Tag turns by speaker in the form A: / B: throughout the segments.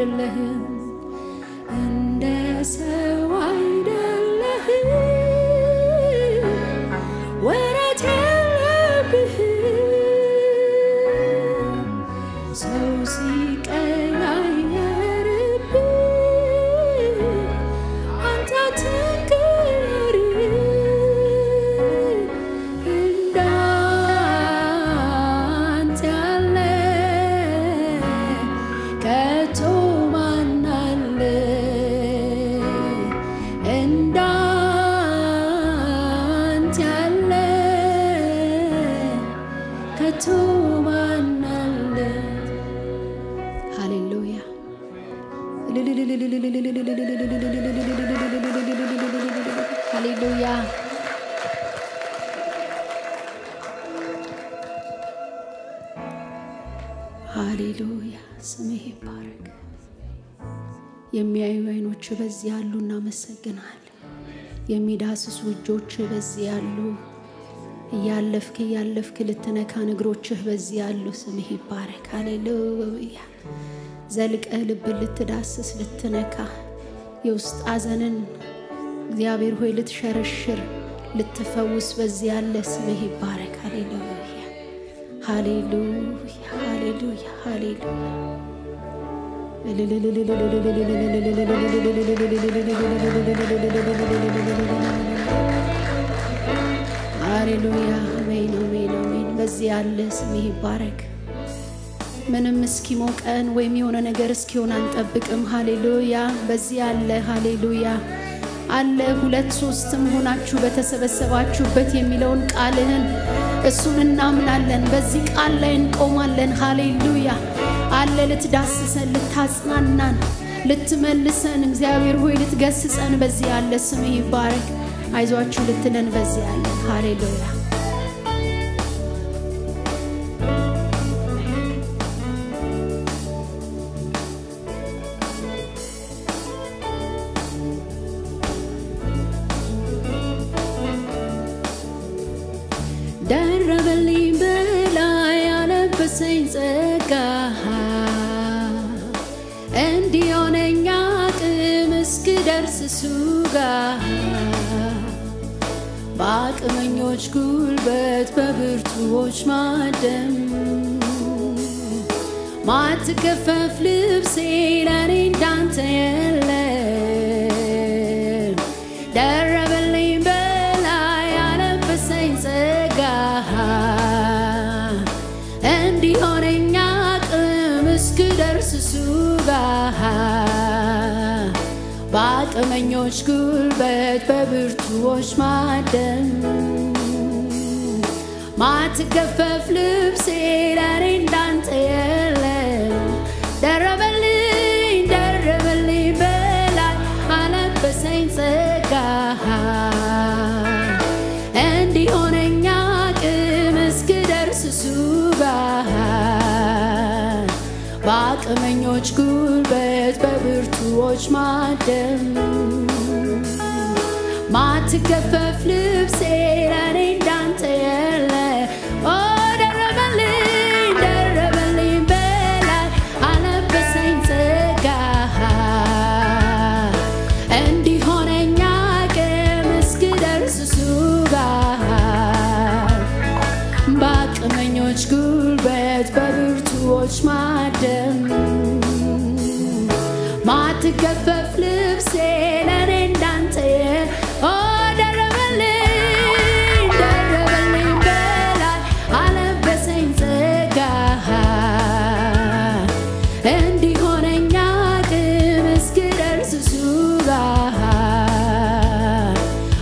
A: አይደለህም እንደ ሰው አይደለህም ወራት የለብህም ሰው ሲቀያየርብህ አንተ አትቀየርም እንዳንተ ያለ ከቶ ማን አለ እንዳንተ ያለ ከቶ ማን አለ ሃሌሉያ ሃሌሉያ ሃሌሉያ ስምህ ይባረክ የሚያዩ አይኖች በዚህ ያሉ እናመሰግናለን የሚዳስሱ እጆች በዚህ ያሉ ያለፍክ ልትነካ እግሮችህ በዚህ ያሉ ስምህ ይባረክ ሃሌሉያ ዘልቀህ ልብ ልትዳስስ ልትነካ የውስጥ አዘንን እግዚአብሔር ሆይ ልትሸረሽር ልትፈውስ በዚህ ያለ ስምህ ይባረክ ሃሌሉያ ሃሌሉያ ሃሌሉያ ሃሌሉያ ሃሌሉያ አሜን አሜን አሜን በዚህ ያለ ስምህ ይባረክ ምንም እስኪሞቀን ወይም የሆነ ነገር እስኪሆን አንጠብቅም ሃሌሉያ በዚህ ያለ ሃሌሉያ አለ 2-3 ሆናችሁ በተሰበሰባችሁበት የሚለውን ቃልህን እሱን እናምናለን በዚህ ቃል ላይ እንቆማለን ሃሌሉያ አለ ልትዳስሰን ልታጽናናን ልትመልሰን እግዚአብሔር ሆይ ልትገስጸን በዚህ ያለ ስምህ ይባረክ አይዟችሁ ልትለን በዚህ ያለ ሃሌሉያ ደረበልኝ በላይ ያለበሰኝ ጸጋ እንዲሆነኝ አቅም እስክደርስ እሱ ጋር በአቅመኞች ጉልበት በብርቱዎች ማደም ማትከፈፍ ልብሴ ለኔ እንዳንተ የለም ደረበልኝ በላይ ያለበሰኝ ጸጋ እንዲሆነኝ አቅም እስክደርስ እሱ ጋር በአቅመኞች ጉልበት በብርቱዎች ማደም ማትከፈፍ ልብሴ ለኔ እንዳንተ የለም ደረበልኝ በላይ አለበሰኝ ጸጋ እንዲሆነኝ አቅም እስክደርስ እሱ ጋር በአቅመኞች ጉልበት በብርቱዎች ማደም ማትከፈፍ ልብሴ ለኔ እንዳንተ የለ ደረበልኝ በላይ አለበሰኝ ጸጋ እንዲሆነኝ አቅም እስክደርስ እሱ ጋር በአቅመኞች ጉልበት በብርቱዎች ማደም ማትከፈፍ ልብሴ ለኔ እንዳንተ ደረበልኝ በላይ አለበሰኝ ጸጋ እንዲሆነኝ አቅም እስክደርስ እሱ ጋር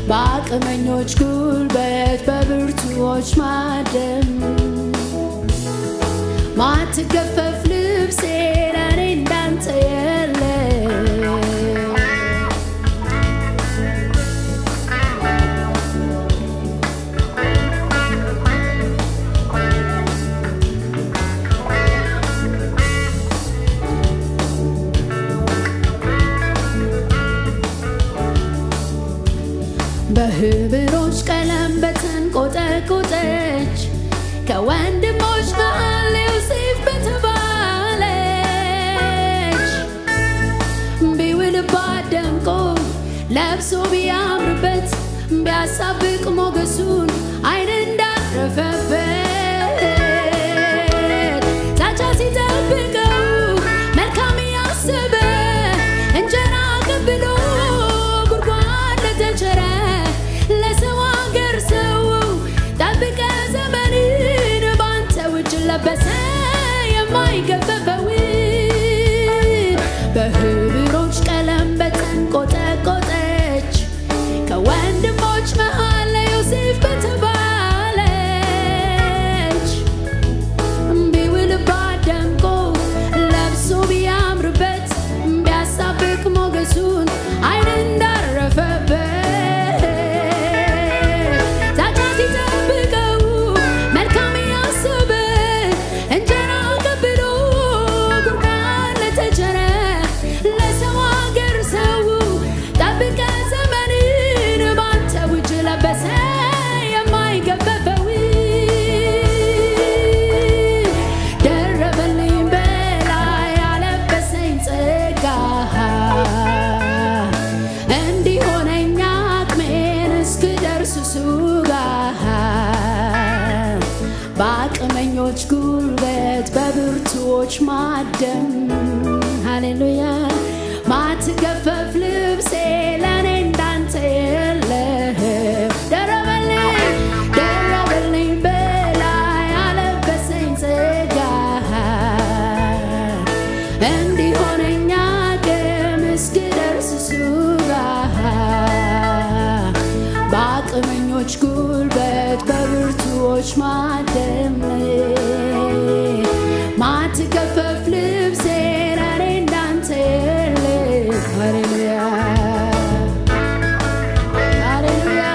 A: በአቅመኞች ጉልበት በብርቱዎች ማደም ማትከፈፍ ልብሴ ለኔ እንዳንተ የለም በህብሮች ቀለም በተንቆጠቆጠች ከወንድሞች መሃል ዮሴፍ በተባለች ለብሶ ቢያምርበት ቢያሳብቅ ሞገሱን አይን እንዳረፈበት ዛቻ ሲጠብቀው መልካም ያሰበ እንጀራ ቀብሎ ጉርጓድ ለተቸረ ለሰው አገር ሰው ጠብቀ ዘመንን ባንተ ውጭ ለበሰ የማይገፈፈው በህብሮች ቀለም በተንቆጠቆጠች ከወንድሞች መሃል ዮሴፍ በተባለች ቢውልባት ደምቆ ለብሶ ቢያምርበት ቢያሳብቅ ሞገሱን አይን እንዳረፈበት ዛቻ ሲጠብቀው መልካም ያሰበ እንጀራ ቀብሎ ጉርጓድ ለተቸረ ለሰው አገር ሰው ጠብቀ ዘመንን ባንተ ውጭ ለበሰ የማይገፈፈው ደረበልኝ በላይ ያለበሰኝ ጸጋ እንዲሆነኝ አቅሜን እስክደርስ እሱ ጋር በአቅመኞች ጉልበት በብርቱዎች ማደም ሃሌሉያ ማትገፈፍ ልብሴ ለኔ እንዳንተ የለህም ደረበልኝ በላይ ያለበሰኝ ጸጋ እንዲሆነኝ አቅም እስክደርስ እሱ ጋር በአቅመኞች ጉልበት በብርቱዎች ማደም ማትገፈፍ ልብሴ ለኔ እንዳንተ የለህም ሃሌሉያ ሃሌሉያ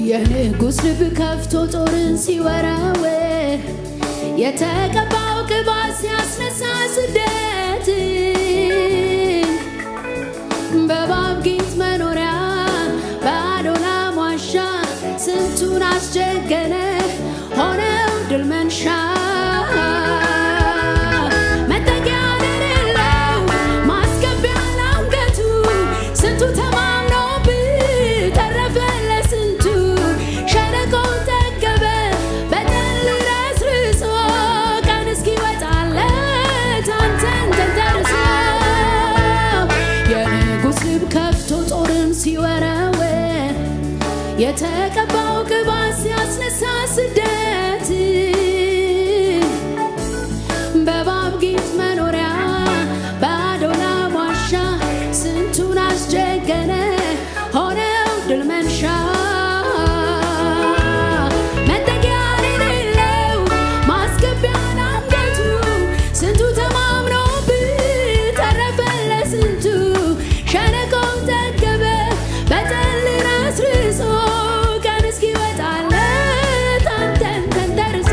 A: የንጉሥ ልብ ከፍቶ ጦርን ሲወረውር የተቀባው ቅባት ሲያስነሳ ስደትን በእባብ ጊንጥ መኖሪያ በአዶላም ዋሻ ስንቱን አስጀገነ ሆነው ድል መንሻ መጠጊያ ለሌለው ማስገቢያ ለአንገቱ ስንቱ ተማምኖብህ ተረፈ ለስንቱ ሸለቆውን ጠገበ በጠል ረስርሶ ቀን እስኪወጣለት አንተን ተንተርሶ የንጉሥ ልብ ከፍቶ ጦርን ሲወረውር የተቀባው ቅባት ሲያስነሳ ስደትን በእባብ ጊንጥ መኖሪያ በአዶላም ዋሻ ስንቱን አስጀገነ ሆነው ድል መንሻ መጠጊያ ለሌለው ማስገቢያ ለአንገቱ ስንቱ ተማምኖብህ ተረፈ ለስንቱ ሸለቆውን ጠገበ በጠል ረስርሶ ቀን እስኪወጣለት አንተን ተንተርሶ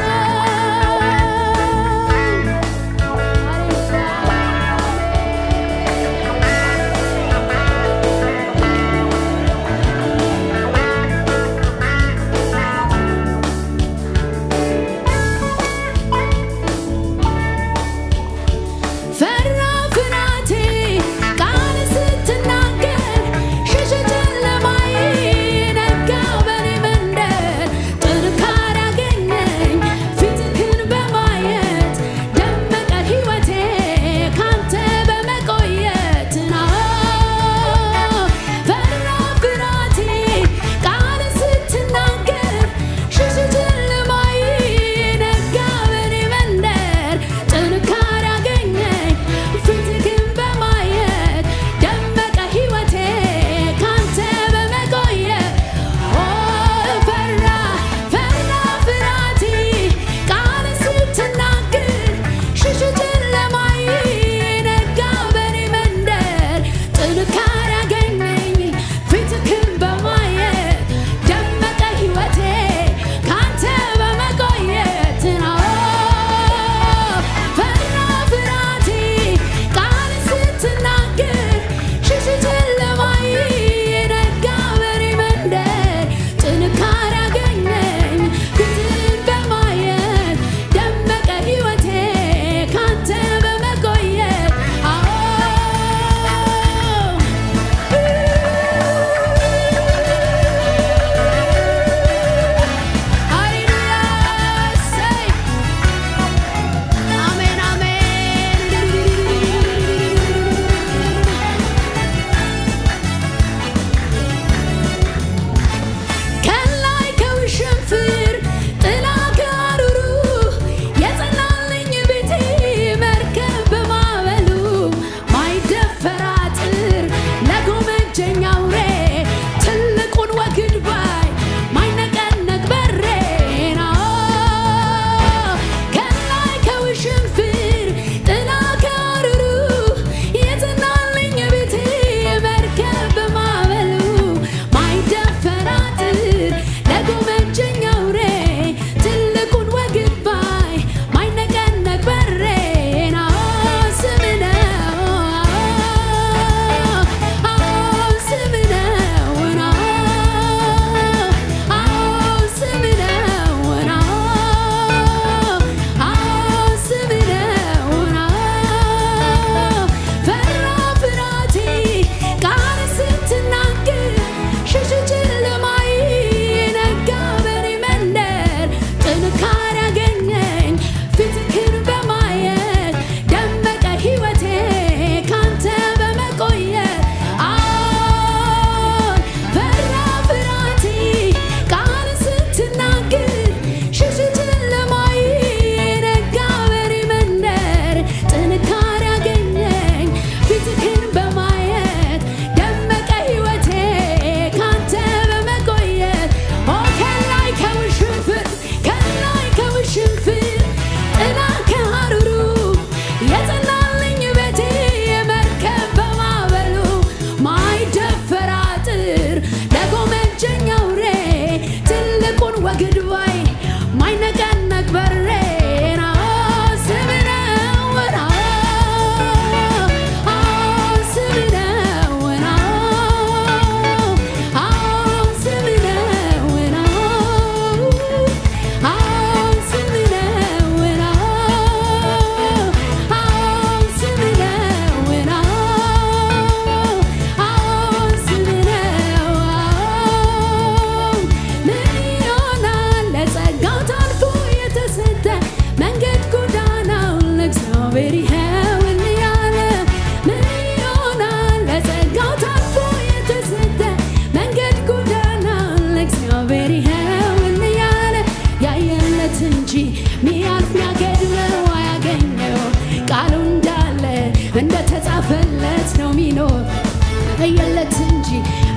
A: ያየለት እንጂ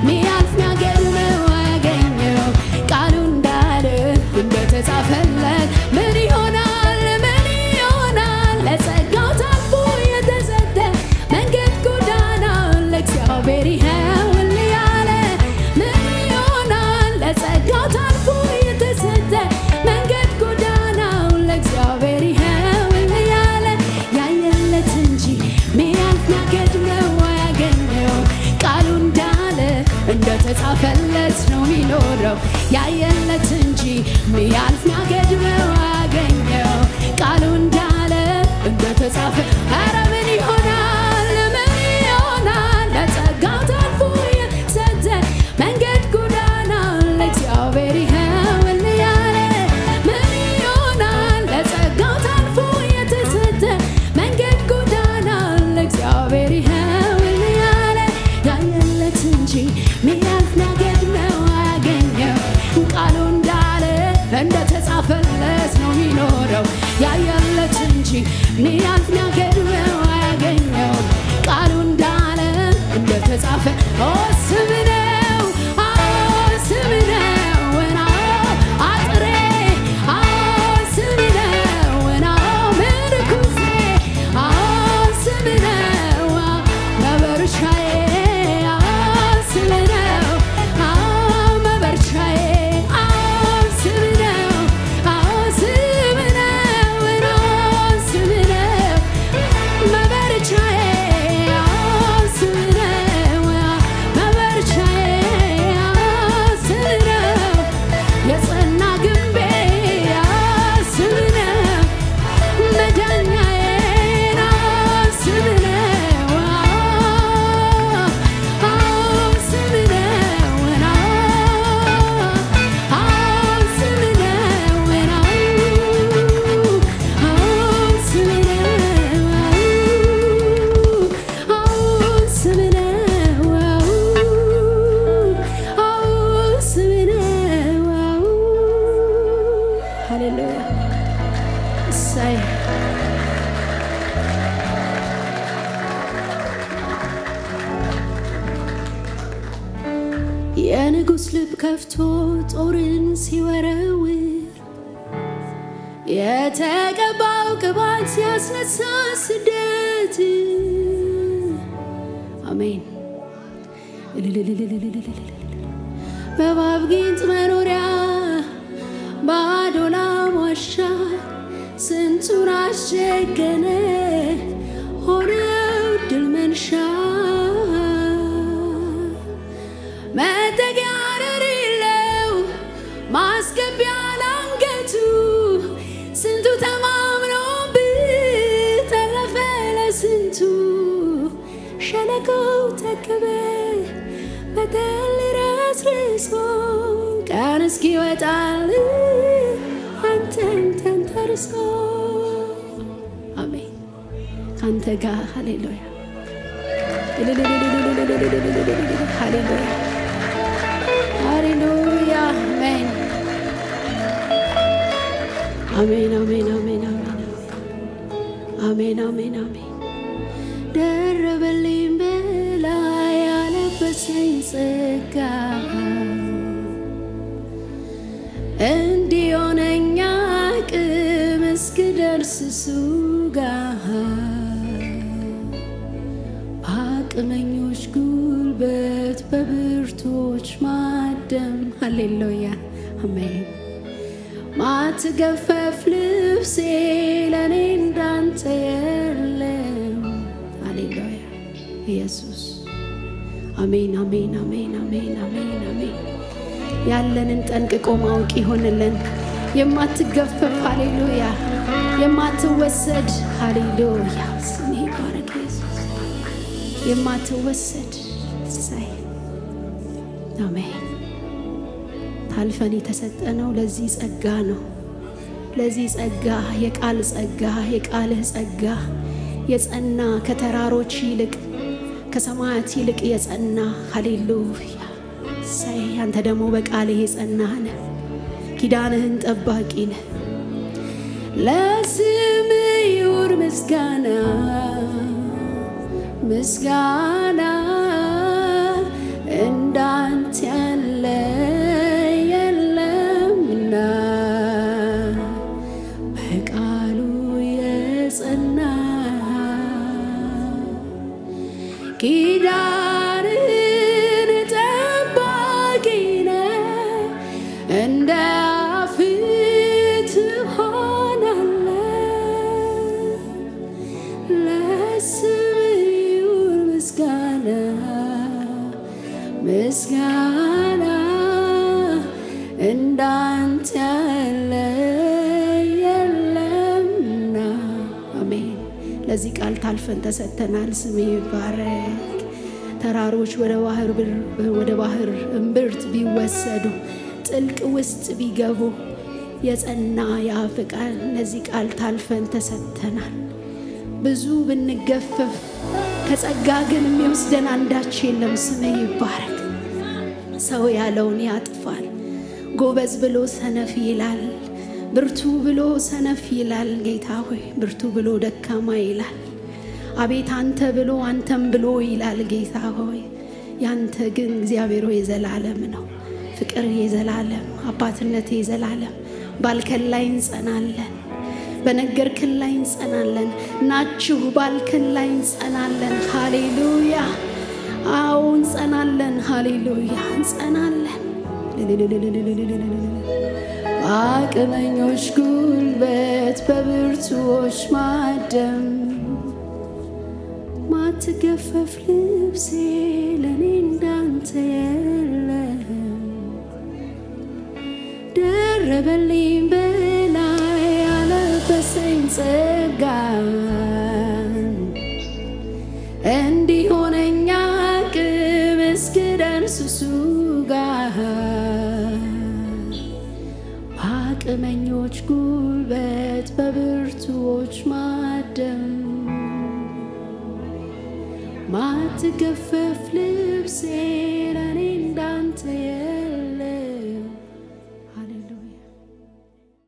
A: ሚያልፍ ነገር ነው ያገኘው ቃሉ እንዳለ እንደተጻፈለት ምን ይሆናል ለጸጋው ታልፎ የተሰጠ መንገድ ጎዳና ለእግዚአብሔር ይኸውል ያለ ምን ይሆናል ለጸጋው ታልፎ የተሰጠ መንገድ ጎዳና ለእግዚአብሔር ይኸውል ያለ ያየለት እንጂ ሚያልፍ ነገር ነው ያገኘው ቃሉ እንዳለ እንደተጻፈለት ነው የሚኖረው ያየለት እንጂ ሚያልፍ ነገር ነው ያገኘው ቃሉ እንዳለ እንደተጻፈ ኧረ ምን ይሆናል ለጸጋው ታልፎ የተሰጠ መንገድ ጎዳና ለእግዚአብሔር ይኸውል ያለ ምን ይሆናል ለጸጋው ታልፎ የተሰጠ መንገድ ጎዳና ለእግዚአብሔር ይኸውል ያለ ያየለት እንጂ ሚያልፍ ነገር ነው ያገኘው ቃሉ እንዳለ እንደተጻፈለት ነው የሚኖረው ያየለት እንጂ ሚያልፍ ነገር ነው ያገኘው ቃሉ እንዳለ እንደተጻፈ ስም ነው ስም ነው አጥሬ ስም ነው ምርኩሴ ስም ነው መበርቻዬ ስም ነው መበርቻዬ ስም ነው ስም ነው ስም ነው መበርቻዬ ስም ነው መበርቻዬ ስም ነው የጸና ግንቤ ስም ነው መዳኛዬ ስም ነው ስም ነው ስም ሃሌሉያ እሰይ የንጉሥ ልብ ከፍቶ ጦርን ሲወረውር የተቀባው ቅባት ሲያስነሳ ስደት አሜን በእባብ ጊንጥ መኖሪያ በአዶላም ዋሻ ስንቱን አስጀገነ ሆነው ድል መንሻ መጠጊያ የሌለው ማስገቢያ ለአንገቱ ስንቱ ተማምኖበት ተረፈ ለስንቱ ሸለቆው ተከበ በጠል ረስርሶ ቀን እስኪወጣል አንተን ተንተርሶ አሜን ካንተ ጋር ሃሌሉያ ሃሌሉያ ሃሌሉያ አሜን አሜን አሜን አሜን አሜን አሜን አሜን ደረበልኝ በላይ ያለበሰኝ ጸጋ እንዲሆነኝ አቅም እስክደርስ እሱ ጋር በአቅመኞች ጉልበት በብርቶች ማደም ሃሌሉያ አሜን ማትገፈፍ ልብሴ ለኔ እንዳንተ የለም ሃሌሉያ ኢየሱስ አሜን አሜን አሜን አሜን አሜን አሜን ያለንን ጠንቅቆ ማወቅ ይሆንልን የማትገፈፍ ሃሌሉያ የማትወሰድ ሃሌሉያ ስሜ ባረክ ኢየሱስ የማትወሰድ ሳይ አሜን ታልፈን የተሰጠነው ለዚህ ጸጋ ነው ለዚህ ጸጋ የቃል ጸጋ የቃልህ ጸጋ የጸና ከተራሮች ይልቅ ከሰማያት ይልቅ የጸና ሃሌሉያ ሳይ አንተ ደግሞ በቃልህ የጸናህ ነህ ኪዳንህን ጠባቂ ነህ ለስምህ ይሁን ምስጋና ምስጋና ምስጋና እንዳንተ ያለ የለምና አሜን ለዚህ ቃል ታልፈን ተሰጥተናል ስምህ ይባረክ ተራሮች ወደ ባህር እምብርት ቢወሰዱ ጥልቅ ውስጥ ቢገቡ የጸና ያፍቃል ለዚህ ቃል ታልፈን ተሰጥተናል ብዙ ብንገፈፍ ከጸጋ ግን የሚወስደን አንዳች የለም ስምህ ይባረክ ሰው ያለውን ያጥፋል ጎበዝ ብሎ ሰነፍ ይላል ብርቱ ብሎ ሰነፍ ይላል ጌታ ሆይ ብርቱ ብሎ ደካማ ይላል አቤት አንተ ብሎ አንተም ብሎ ይላል ጌታ ሆይ ያንተ ግን እግዚአብሔር ሆይ ዘላለም ነው ፍቅር የዘላለም አባትነት የዘላለም ባልከን ላይ እንጸናለን በነገርከን ላይ እንጸናለን ናችሁ ባልከን ላይ እንጸናለን ሃሌሉያ አዎ እንጸናለን ሃሌሉያ እንጸናለን አቅመኞች ጉልበት በብርቱዎች ማደም ማትገፈፍ ልብሴ ለኔ እንዳንተ የለም ደረበልኝ በላይ ያለበሰኝ ጸጋ እንዲሆነኝ አቅም እስክደርስ እሱ ጋር አቅመኞች ጉልበት በብርቱዎች ማደም ማትገፈፍ ልብሴ